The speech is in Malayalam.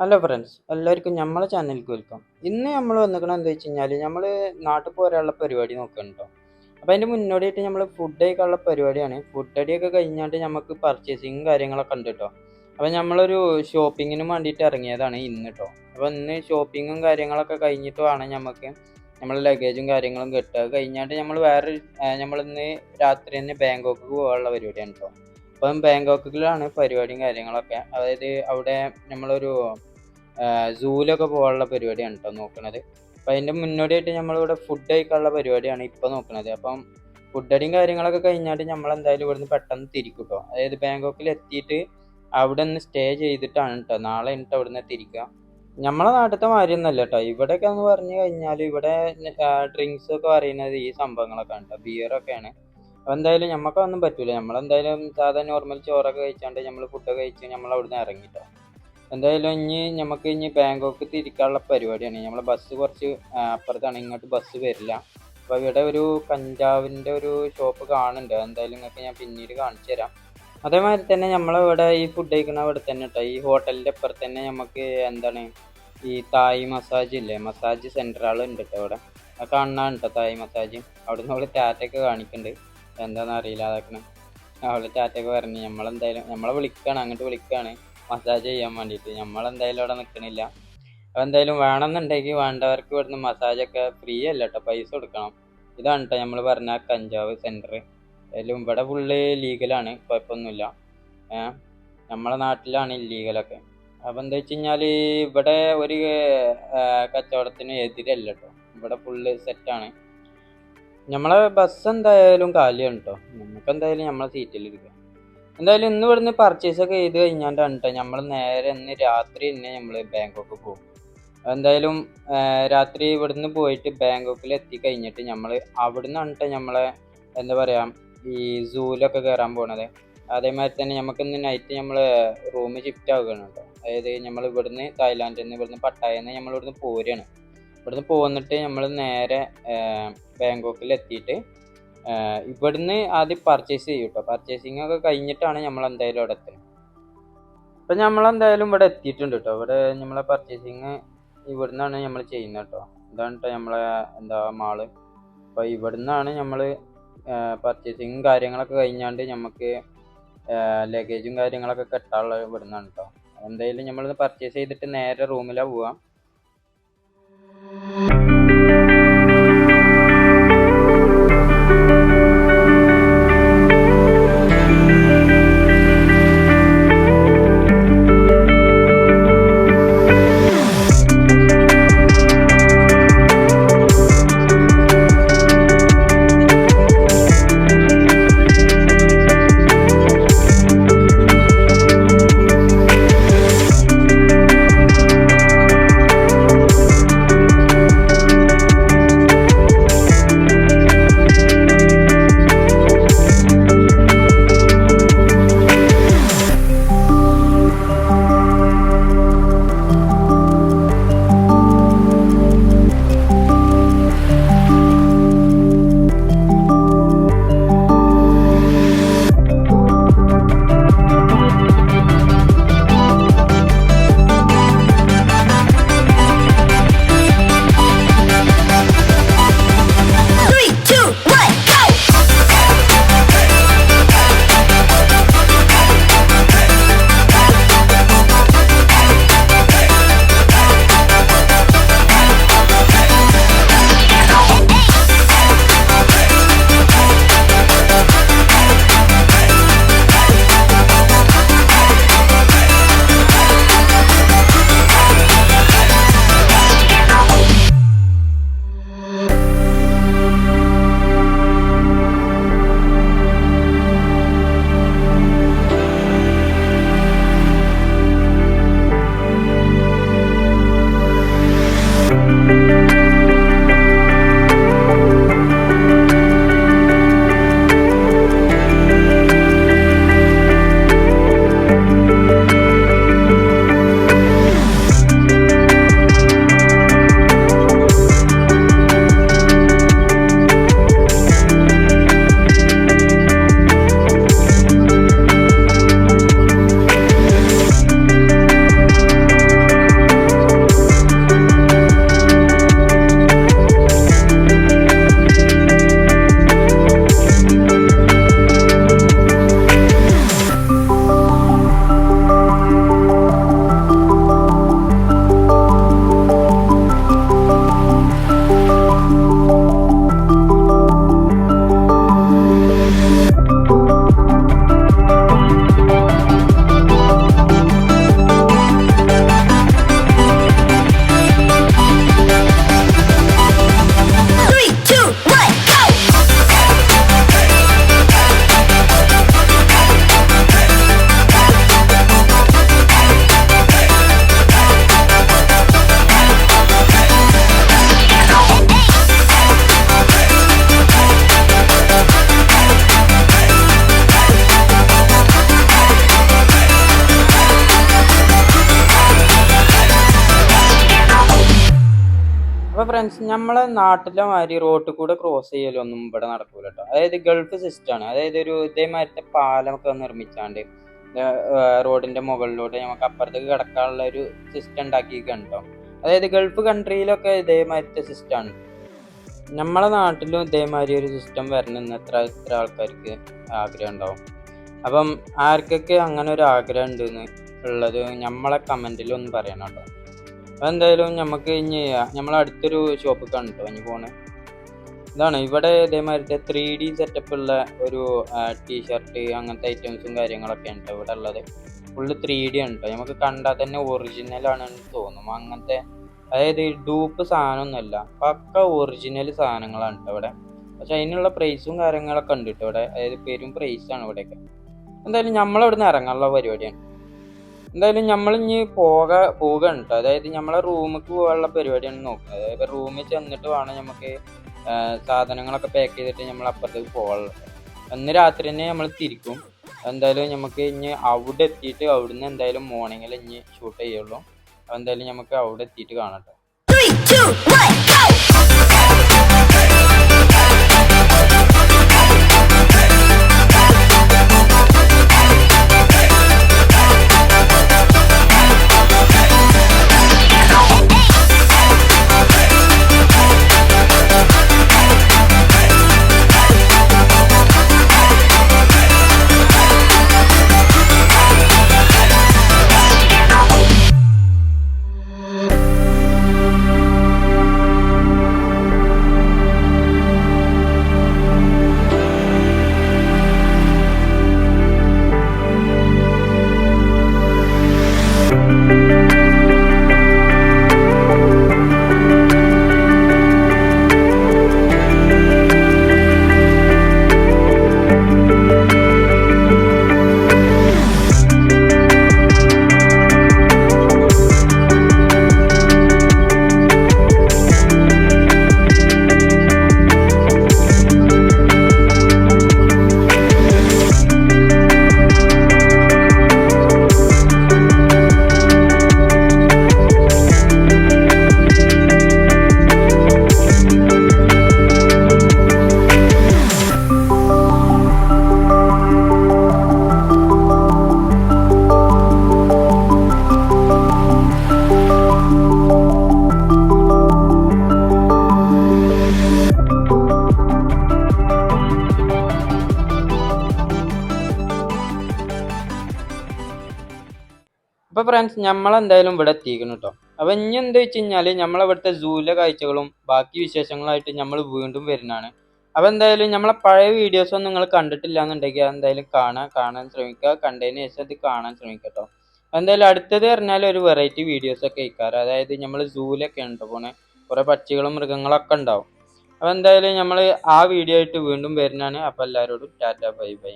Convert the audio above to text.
ഹലോ ഫ്രണ്ട്സ്, എല്ലാവർക്കും നമ്മളെ ചാനലിലേക്ക് വെൽക്കം. ഇന്ന് നമ്മൾ വന്നിരിക്കണം എന്താ വെച്ച് കഴിഞ്ഞാൽ നമ്മൾ നാട്ടിൽ പോരാനുള്ള പരിപാടി നോക്കണം കേട്ടോ. അപ്പോൾ അതിൻ്റെ മുന്നോടിയായിട്ട് നമ്മൾ ഫുഡ് കഴിക്കാനുള്ള പരിപാടിയാണ്. ഫുഡ് അടിയൊക്കെ കഴിഞ്ഞാണ്ട് നമുക്ക് പർച്ചേസിങ് കാര്യങ്ങളൊക്കെ ഉണ്ട് കേട്ടോ. അപ്പോൾ നമ്മളൊരു ഷോപ്പിങ്ങിന് വേണ്ടിയിട്ട് ഇറങ്ങിയതാണ് ഇന്ന് കേട്ടോ. അപ്പോൾ ഇന്ന് ഷോപ്പിങ്ങും കാര്യങ്ങളൊക്കെ കഴിഞ്ഞിട്ട് വേണം നമുക്ക് നമ്മൾ ലഗേജും കാര്യങ്ങളും കിട്ടുക. കഴിഞ്ഞാണ്ട് നമ്മൾ നമ്മളിന്ന് രാത്രി തന്നെ ബാങ്കോക്ക് പോകാനുള്ള പരിപാടിയാണ് കേട്ടോ. അപ്പം ബാങ്കോക്കിലാണ് പരിപാടിയും കാര്യങ്ങളൊക്കെ. അതായത് അവിടെ നമ്മളൊരു സൂവിലൊക്കെ പോകാനുള്ള പരിപാടിയാണ് കേട്ടോ നോക്കണത്. അപ്പം അതിൻ്റെ മുന്നോടിയായിട്ട് നമ്മളിവിടെ ഫുഡ് കഴിക്കാനുള്ള പരിപാടിയാണ് ഇപ്പോൾ നോക്കണത്. അപ്പം ഫുഡ് അടിയും കാര്യങ്ങളൊക്കെ കഴിഞ്ഞാൽ നമ്മളെന്തായാലും ഇവിടുന്ന് പെട്ടെന്ന് തിരിക്കും കേട്ടോ. അതായത് ബാങ്കോക്കിൽ എത്തിയിട്ട് അവിടെ നിന്ന് സ്റ്റേ ചെയ്തിട്ടാണ് കേട്ടോ നാളെ എന്നിട്ട് അവിടെ നിന്ന് തിരിക്കുക. നമ്മളെ നാട്ടിലത്തെ മാതിരിയൊന്നുമല്ല കേട്ടോ. ഇവിടെയൊക്കെ എന്ന് പറഞ്ഞു കഴിഞ്ഞാൽ ഇവിടെ ഡ്രിങ്ക്സ് ഒക്കെ പറയുന്നത് ഈ സംഭവങ്ങളൊക്കെ കേട്ടോ, ബിയറൊക്കെയാണ്. അപ്പോൾ എന്തായാലും നമുക്കൊന്നും പറ്റൂല. നമ്മളെന്തായാലും സാധാ നോർമൽ ചോറൊക്കെ കഴിച്ചാണ്ട് നമ്മൾ ഫുഡൊക്കെ കഴിച്ച് നമ്മൾ അവിടുന്ന് ഇറങ്ങിട്ടോ. എന്തായാലും ഇനി ബാങ്കോക്ക് തിരിക്കാനുള്ള പരിപാടിയാണ്. നമ്മളെ ബസ് കുറച്ച് അപ്പുറത്താണ്, ഇങ്ങോട്ട് ബസ് വരില്ല. അപ്പോൾ ഇവിടെ ഒരു കഞ്ചാവിൻ്റെ ഒരു ഷോപ്പ് കാണുന്നുണ്ട്. എന്തായാലും നിങ്ങൾക്ക് ഞാൻ പിന്നീട് കാണിച്ചു തരാം. അതേമാതിരി തന്നെ നമ്മളിവിടെ ഈ ഫുഡ് കഴിക്കുന്ന ഇവിടെ തന്നെ കേട്ടോ, ഈ ഹോട്ടലിൻ്റെ അപ്പുറത്ത് തന്നെ നമുക്ക് ഈ തായ് മസാജ് ഇല്ലേ, മസാജ് സെൻറ്ററുകൾ ഉണ്ട് കേട്ടോ ഇവിടെ. അത് കാണാൻ കേട്ടോ തായ് മസാജ്. അവിടെ നിന്ന് അവൾ ടാറ്റൊക്കെ കാണിക്കുന്നുണ്ട്. എന്താണെന്ന് അറിയില്ല അതൊക്കെ. അവൾ ടാറ്റൊക്കെ പറഞ്ഞു. നമ്മളെ വിളിക്കുകയാണ്, അങ്ങോട്ട് വിളിക്കുകയാണ് മസാജ് ചെയ്യാൻ വേണ്ടിയിട്ട്. നമ്മളെന്തായാലും അവിടെ നിൽക്കണില്ല. അപ്പോൾ എന്തായാലും വേണമെന്നുണ്ടെങ്കിൽ വേണ്ടവർക്ക് ഇവിടുന്ന് മസാജൊക്കെ ഫ്രീ അല്ല കേട്ടോ, പൈസ കൊടുക്കണം. ഇതാണ് കേട്ടോ നമ്മൾ പറഞ്ഞ കഞ്ചാവ് സെൻറ്റർ. അതിലും ഇവിടെ ഫുള്ള് ലീഗലാണ്, കുഴപ്പമൊന്നുമില്ല. നമ്മളെ നാട്ടിലാണ് ഇല്ലീഗലൊക്കെ. അപ്പോൾ എന്താ വെച്ച് കഴിഞ്ഞാൽ ഇവിടെ ഒരു കച്ചവടത്തിന് എതിരല്ല കേട്ടോ. ഇവിടെ ഫുള്ള് സെറ്റാണ്. നമ്മളെ ബസ് എന്തായാലും കാലിയാണ് കേട്ടോ. നമുക്ക് എന്തായാലും നമ്മളെ സീറ്റിലിരിക്കാം. എന്തായാലും ഇന്ന് ഇവിടുന്ന് പർച്ചേസൊക്കെ ചെയ്ത് കഴിഞ്ഞാണ്ടാണ് കേട്ടോ നമ്മൾ നേരെ ഇന്ന് രാത്രി തന്നെ നമ്മൾ ബാങ്കോക്ക് പോകും. എന്തായാലും രാത്രി ഇവിടുന്ന് പോയിട്ട് ബാങ്കോക്കിൽ എത്തിക്കഴിഞ്ഞിട്ട് നമ്മൾ അവിടെ നിന്നാണ് കേട്ടോ നമ്മളെ എന്താ പറയുക ഈ സൂവിലൊക്കെ കയറാൻ പോണത്. അതേമാതിരി തന്നെ നമുക്ക് ഇന്ന് നൈറ്റ് നമ്മൾ റൂം ഷിഫ്റ്റ് ആവുകയാണ് കേട്ടോ. അതായത് നമ്മൾ ഇവിടുന്ന് തായ്ലാൻഡിൽ നിന്ന് ഇവിടുന്ന് പട്ടായയിൽ നിന്ന് നമ്മൾ ഇവിടുന്ന് പോരുകയാണ്. ഇവിടുന്ന് പോന്നിട്ട് നമ്മൾ നേരെ ബാങ്കോക്കിൽ എത്തിയിട്ട് ഇവിടുന്ന് ആദ്യം പർച്ചേസ് ചെയ്യും കേട്ടോ. പർച്ചേസിങ് ഒക്കെ കഴിഞ്ഞിട്ടാണ് നമ്മൾ എന്തായാലും അവിടെ എത്തുന്നത്. അപ്പം നമ്മളെന്തായാലും ഇവിടെ എത്തിയിട്ടുണ്ട് കേട്ടോ. ഇവിടെ നമ്മളെ പർച്ചേസിങ് ഇവിടുന്നാണ് നമ്മൾ ചെയ്യുന്നത് കേട്ടോ. ഇതാണ് കേട്ടോ നമ്മളെ മാള്. അപ്പോൾ ഇവിടുന്നാണ് നമ്മൾ പർച്ചേസിങ്ങും കാര്യങ്ങളൊക്കെ കഴിഞ്ഞാണ്ട് നമുക്ക് ലഗേജും കാര്യങ്ങളൊക്കെ കെട്ടാനുള്ളത് ഇവിടുന്നാണ് കേട്ടോ. എന്തായാലും നമ്മൾ പർച്ചേസ് ചെയ്തിട്ട് നേരെ റൂമിലാണ് പോവാം. അപ്പോൾ ഫ്രണ്ട്സ് നമ്മളെ നാട്ടിലെ മാതിരി റോട്ടിൽ കൂടെ ക്രോസ് ചെയ്യലൊന്നും ഇവിടെ നടക്കൂല കേട്ടോ. അതായത് ഗൾഫ് സിസ്റ്റമാണ്. അതായത് ഒരു ഇതേമാതിരത്തെ പാലമൊക്കെ നിർമ്മിച്ചാണ്ട് റോഡിന്റെ മുകളിലൂടെ നമുക്ക് അപ്പുറത്തേക്ക് കിടക്കാനുള്ള ഒരു സിസ്റ്റം ഉണ്ടാക്കിയിരിക്കുകയാണ് കേട്ടോ. അതായത് ഗൾഫ് കൺട്രിയിലൊക്കെ ഇതേമാതിരത്തെ സിസ്റ്റമാണ്. നമ്മളെ നാട്ടിലും ഇതേമാതിരി ഒരു സിസ്റ്റം വരണമെന്ന് എത്ര ആൾക്കാർക്ക് ആഗ്രഹം ഉണ്ടാവും. അപ്പം ആർക്കൊക്കെ അങ്ങനെ ഒരു ആഗ്രഹം ഉണ്ടെന്ന് ഉള്ളത് നമ്മളെ കമൻറ്റിൽ ഒന്ന് പറയണം കേട്ടോ. അതെന്തായാലും നമുക്ക് ഇനി നമ്മളടുത്തൊരു ഷോപ്പ് കണ്ടോ ഇനി പോണേ. ഇതാണ് ഇവിടെ ഇതേമാതിരത്തെ 3D സെറ്റപ്പ് ഉള്ള ഒരു ടീഷർട്ട് അങ്ങനത്തെ ഐറ്റംസും കാര്യങ്ങളൊക്കെ ഉണ്ട് ഇവിടെ ഉള്ളത്. ഫുള്ള് 3D ആണ് കേട്ടോ. നമുക്ക് കണ്ടാൽ തന്നെ ഒറിജിനൽ ആണെന്ന് തോന്നും. അങ്ങനത്തെ അതായത് ഡൂപ്പ് സാധനമൊന്നുമല്ല, പക്ക ഒറിജിനൽ സാധനങ്ങളാണ് കേട്ടോ ഇവിടെ. പക്ഷെ അതിനുള്ള പ്രൈസും കാര്യങ്ങളൊക്കെ ഉണ്ട് കേട്ടോ ഇവിടെ. അതായത് പെരും പ്രൈസാണ് ഇവിടെയൊക്കെ. എന്തായാലും നമ്മളിവിടുന്ന് ഇറങ്ങാനുള്ള പരിപാടിയാണ്. എന്തായാലും നമ്മൾ ഇനി പോകണം കേട്ടോ. അതായത് നമ്മളെ റൂമിലേക്ക് പോകാനുള്ള പരിപാടിയാണ് നോക്കുന്നത്. അതായത് റൂമിൽ ചെന്നിട്ട് വേണം നമുക്ക് സാധനങ്ങളൊക്കെ പാക്ക് ചെയ്തിട്ട് നമ്മൾ അപ്പുറത്തേക്ക് പോകാനുള്ളത്. അന്ന് രാത്രി തന്നെ നമ്മൾ തിരിക്കും. എന്തായാലും നമുക്ക് ഇനി അവിടെ എത്തിയിട്ട് അവിടുന്ന് എന്തായാലും മോർണിംഗിൽ ഇനി ഷൂട്ട് ചെയ്യുള്ളൂ. എന്തായാലും നമുക്ക് അവിടെ എത്തിയിട്ട് കാണാം കേട്ടോ. 3, 2, 1, go! അപ്പോൾ ഫ്രണ്ട്സ് നമ്മളെന്തായാലും ഇവിടെ എത്തിക്കണം കേട്ടോ. അപ്പോൾ ഇനി എന്താ വെച്ച് കഴിഞ്ഞാൽ നമ്മളിവിടുത്തെ സൂവിലെ കാഴ്ചകളും ബാക്കി വിശേഷങ്ങളായിട്ട് നമ്മൾ വീണ്ടും വരുന്നതാണ്. അപ്പോൾ എന്തായാലും നമ്മളെ പഴയ വീഡിയോസൊന്നും നിങ്ങൾ കണ്ടിട്ടില്ല എന്നുണ്ടെങ്കിൽ എന്തായാലും കാണാൻ ശ്രമിക്കുക. കണ്ടതിന് ശേഷം അത് കാണാൻ ശ്രമിക്കുക കേട്ടോ. എന്തായാലും അടുത്തത് പറഞ്ഞാൽ ഒരു വെറൈറ്റി വീഡിയോസൊക്കെ ആയിക്കാറ്. അതായത് നമ്മൾ സൂവിലൊക്കെ ഉണ്ട് പോണേ, കുറേ പക്ഷികളും മൃഗങ്ങളൊക്കെ ഉണ്ടാവും. അപ്പോൾ എന്തായാലും നമ്മൾ ആ വീഡിയോ ആയിട്ട് വീണ്ടും വരുന്നതാണ്. അപ്പോൾ എല്ലാവരോടും ടാറ്റ ബൈ ബൈ.